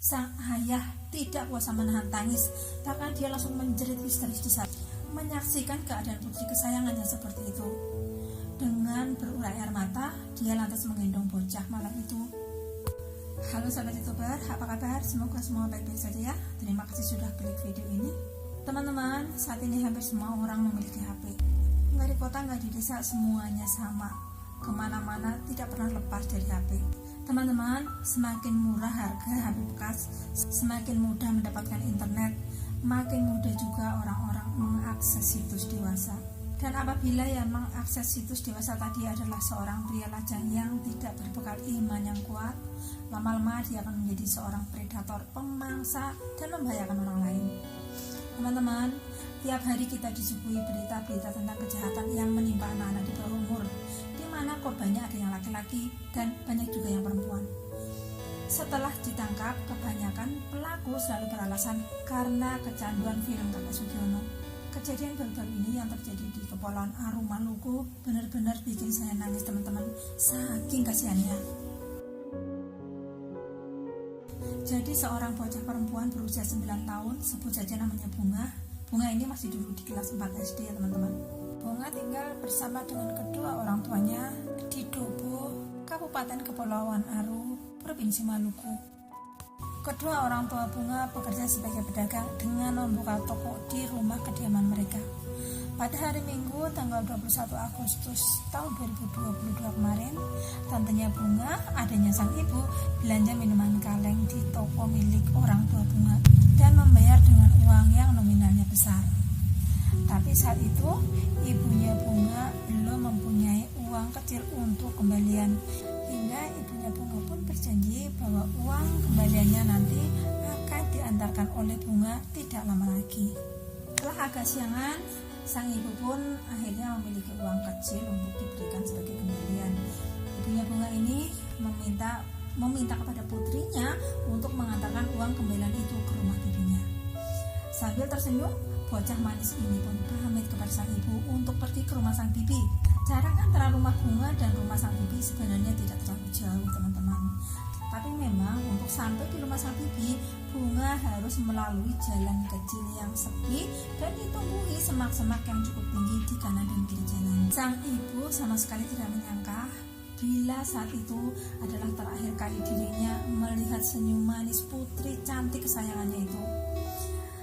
Sang ayah tidak kuasa menahan tangis, bahkan dia langsung menjerit histeris di saat menyaksikan keadaan putri kesayangannya seperti itu. Dengan berurai air mata, dia lantas menggendong bocah malam itu. Halo sahabat YouTuber, apa kabar? Semoga semua baik-baik saja ya. Terima kasih sudah klik video ini. Teman-teman, saat ini hampir semua orang memiliki HP. Nggak di kota, nggak di desa, semuanya sama. Kemana-mana tidak pernah lepas dari HP. Teman-teman, semakin murah harga HP bekas, semakin mudah mendapatkan internet, makin mudah juga orang-orang mengakses situs dewasa. Dan apabila yang mengakses situs dewasa tadi adalah seorang pria lajang yang tidak berbekal iman yang kuat, lama-lama dia akan menjadi seorang predator, pemangsa, dan membahayakan orang lain. Teman-teman, tiap hari kita disuguhi berita-berita tentang kejahatan yang menimpa anak-anak di bawah umur, di mana korbannya ada yang laki-laki dan banyak juga yang perempuan. Setelah ditangkap, kebanyakan pelaku selalu beralasan karena kecanduan film Kakak Sugiono. Kejadian baru-baru ini yang terjadi di Kepulauan Aru, Maluku benar-benar bikin saya nangis teman-teman, saking kasihannya. Jadi seorang bocah perempuan berusia 9 tahun, sebut saja namanya Bunga. Bunga ini masih dulu di kelas 4 SD ya teman-teman. Bunga tinggal bersama dengan kedua orang tuanya di Dobo, Kabupaten Kepulauan Aru, Provinsi Maluku. Kedua orang tua Bunga bekerja sebagai pedagang dengan membuka toko di rumah kediaman mereka. Pada hari Minggu tanggal 21 Agustus tahun 2022 kemarin, tantenya Bunga, adanya sang ibu, belanja minuman kaleng di toko milik orang tua Bunga dan membayar dengan uang yang nominalnya besar. Tapi saat itu, ibunya Bunga belum mempunyai uang kecil untuk kembalian, hingga ibunya Bunga pun berjanji bahwa uang kembaliannya nanti akan diantarkan oleh Bunga tidak lama lagi. Setelah agak siangan, sang ibu pun akhirnya memiliki uang kecil untuk diberikan sebagai kembalian. Ibunya Bunga ini meminta kepada putrinya untuk mengantarkan uang kembalian itu ke rumah bibinya. Sambil tersenyum, bocah manis ini pun pamit kepada sang ibu untuk pergi ke rumah sang bibi. Jarak antara rumah Bunga dan rumah sang bibi sebenarnya tidak terlalu jauh teman-teman. Tapi memang untuk sampai di rumah sang bibi, Bunga harus melalui jalan kecil yang sepi dan ditumbuhi semak-semak yang cukup tinggi di kanan dan kiri jalan. Sang ibu sama sekali tidak menyangka bila saat itu adalah terakhir kali dirinya melihat senyum manis putri cantik kesayangannya itu.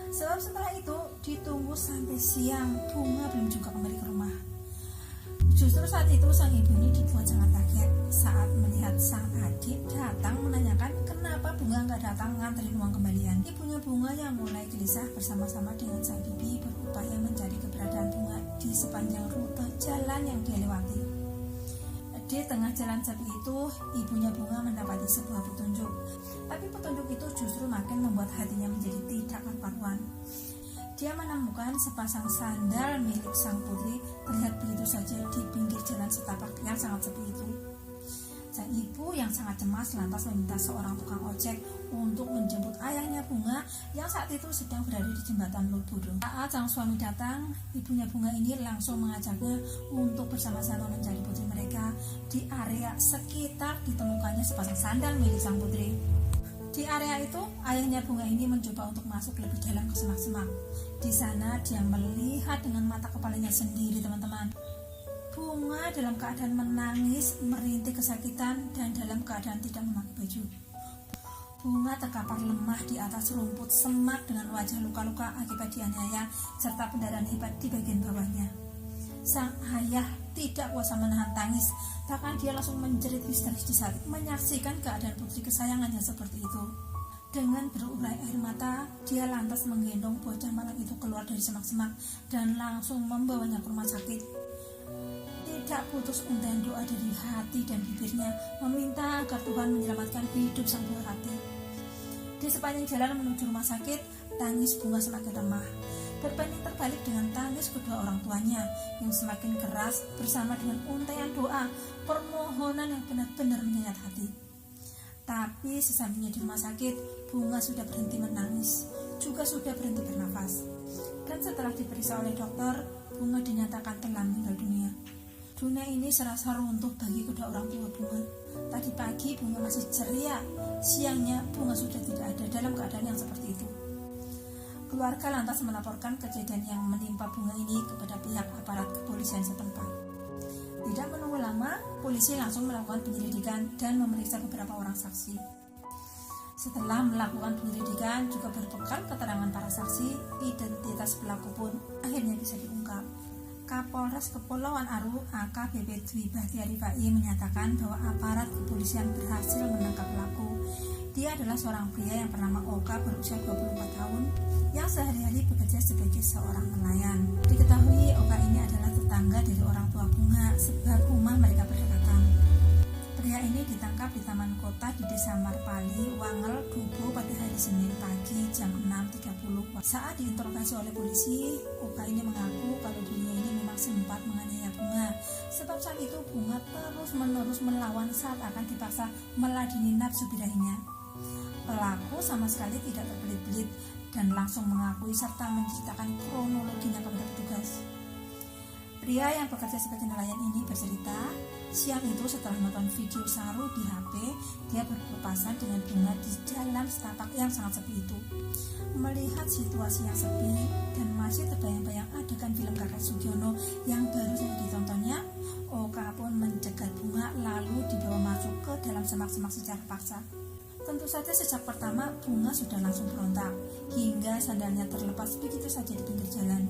Sebab setelah itu ditunggu sampai siang, Bunga belum juga kembali ke rumah. Justru saat itu sang ibu ini dibuat sangat kaget saat melihat sang adik datang menanyakan kenapa Bunga nggak datang nganterin uang kembalian. Ibunya Bunga yang mulai gelisah bersama-sama dengan sang bibi berupaya mencari keberadaan Bunga di sepanjang rute jalan yang dia lewati. Di tengah jalan sepi itu, ibunya Bunga mendapati sebuah petunjuk. Tapi petunjuk itu justru makin membuat hatinya menjadi tidak karuan. Dia menemukan sepasang sandal milik sang putri terlihat begitu saja di pinggir jalan setapak yang sangat sepi itu. Sang ibu yang sangat cemas lantas meminta seorang tukang ojek untuk menjemput ayahnya Bunga yang saat itu sedang berada di jembatan Lobodo. Saat sang suami datang, ibunya Bunga ini langsung mengajaknya untuk bersama-sama mencari putri mereka di area sekitar ditemukannya sepasang sandal milik sang putri. Di area itu, ayahnya Bunga ini mencoba untuk masuk lebih dalam ke semak-semak. Di sana dia melihat dengan mata kepalanya sendiri teman-teman. Bunga dalam keadaan menangis, merintih kesakitan dan dalam keadaan tidak memakai baju. Bunga terkapar lemah di atas rumput semak dengan wajah luka-luka akibat dianiaya serta pendarahan hebat di bagian bawahnya. Sang ayah tidak kuasa menahan tangis, bahkan dia langsung menjerit histeris di saat menyaksikan keadaan putri kesayangannya seperti itu. Dengan berurai air mata, dia lantas menggendong bocah malam itu keluar dari semak-semak dan langsung membawanya ke rumah sakit. Tidak putus untayan doa dari hati dan bibirnya, meminta agar Tuhan menyelamatkan hidup sang buah hati. Di sepanjang jalan menuju rumah sakit, tangis Bunga semakin lemah, berbanding terbalik dengan tangis kedua orang tuanya yang semakin keras bersama dengan untaian doa, permohonan yang benar-benar menyayat hati. Tapi sesampainya di rumah sakit, Bunga sudah berhenti menangis, juga sudah berhenti bernafas. Dan setelah diperiksa oleh dokter, Bunga dinyatakan telah meninggal dunia. Dunia ini serasa runtuh bagi kedua orang tua Bunga. Tadi pagi Bunga masih ceria, siangnya Bunga sudah tidak ada dalam keadaan yang seperti itu. Keluarga lantas melaporkan kejadian yang menimpa Bunga ini kepada pihak aparat kepolisian setempat. Tidak menunggu lama, polisi langsung melakukan penyelidikan dan memeriksa beberapa orang saksi. Setelah melakukan penyelidikan juga berbekal keterangan para saksi, identitas pelaku pun akhirnya bisa diungkap. Kapolres Kepulauan Aru AKBP Dwi Bahtiari Fai menyatakan bahwa aparat kepolisian berhasil menangkap pelaku. Dia adalah seorang pria yang bernama Oka berusia 24 tahun yang sehari-hari bekerja sebagai seorang nelayan. Diketahui Oka ini adalah tetangga dari orang tua Bunga sebab rumah mereka berdekatan. Pria ini ditangkap di taman kota di Desa Marpali, Wangel, Dubo pada hari Senin pagi jam 6.30. Saat diinterogasi oleh polisi, Oka ini mengaku kalau dirinya ini memang sempat menganiaya Bunga. Sebab saat itu Bunga terus-menerus melawan saat akan dipaksa meladeni nafsu birahinya. Pelaku sama sekali tidak terbelit-belit dan langsung mengakui serta menceritakan kronologinya kepada petugas. Pria yang bekerja sebagai nelayan ini bercerita, siang itu setelah nonton video saru di HP, dia berpapasan dengan Bunga di jalan setapak yang sangat sepi itu. Melihat situasi yang sepi dan masih terbayang-bayang adegan film Kakek Sugiono yang baru saja ditontonnya, Oka pun mencegat Bunga lalu dibawa masuk ke dalam semak-semak secara paksa. Tentu saja sejak pertama Bunga sudah langsung berontak, hingga sandalnya terlepas begitu saja di pinggir jalan.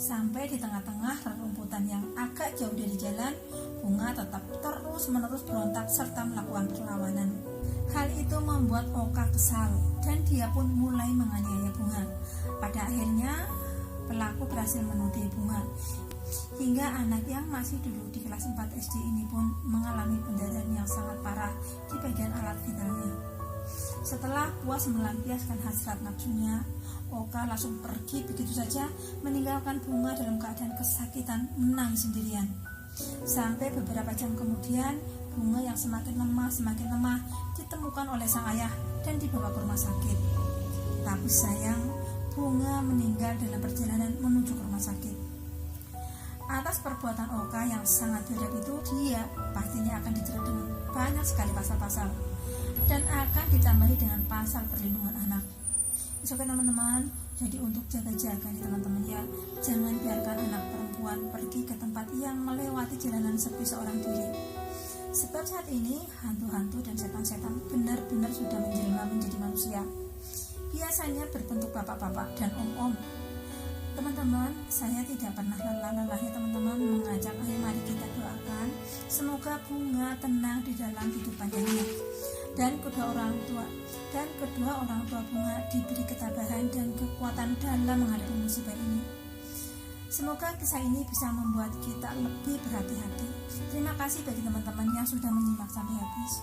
Sampai di tengah-tengah rerumputan yang agak jauh dari jalan, Bunga tetap terus-menerus berontak serta melakukan perlawanan. Hal itu membuat Oka kesal dan dia pun mulai menganiaya Bunga. Pada akhirnya pelaku berhasil menuding Bunga, hingga anak yang masih duduk di kelas 4 SD ini pun mengalami pendarahan yang sangat parah di bagian alat vitalnya. Setelah puas melampiaskan hasrat nafsunya, Oka langsung pergi begitu saja, meninggalkan Bunga dalam keadaan kesakitan menangis sendirian. Sampai beberapa jam kemudian, Bunga yang semakin lemah ditemukan oleh sang ayah dan dibawa ke rumah sakit. Tapi sayang, Bunga meninggal dalam perjalanan menuju ke rumah sakit. Atas perbuatan Oka yang sangat biadab itu, dia pastinya akan dijerat dengan banyak sekali pasal-pasal dan akan ditambahi dengan pasal perlindungan anak. Oke teman-teman, jadi untuk jaga-jaga nih teman-teman ya, jangan biarkan anak perempuan pergi ke tempat yang melewati jalanan sepi seorang diri. Sebab saat ini hantu-hantu dan setan-setan benar-benar sudah menjelma menjadi manusia. Biasanya berbentuk bapak-bapak dan om-om. Teman-teman, saya tidak pernah lelah-lelahnya teman-teman mengajak, ayo mari kita doakan semoga Bunga tenang di dalam kehidupannya dan kedua orang tua Bunga diberi ketabahan dan kekuatan dalam menghadapi musibah ini. Semoga kisah ini bisa membuat kita lebih berhati-hati. Terima kasih bagi teman-teman yang sudah menyimak sampai habis.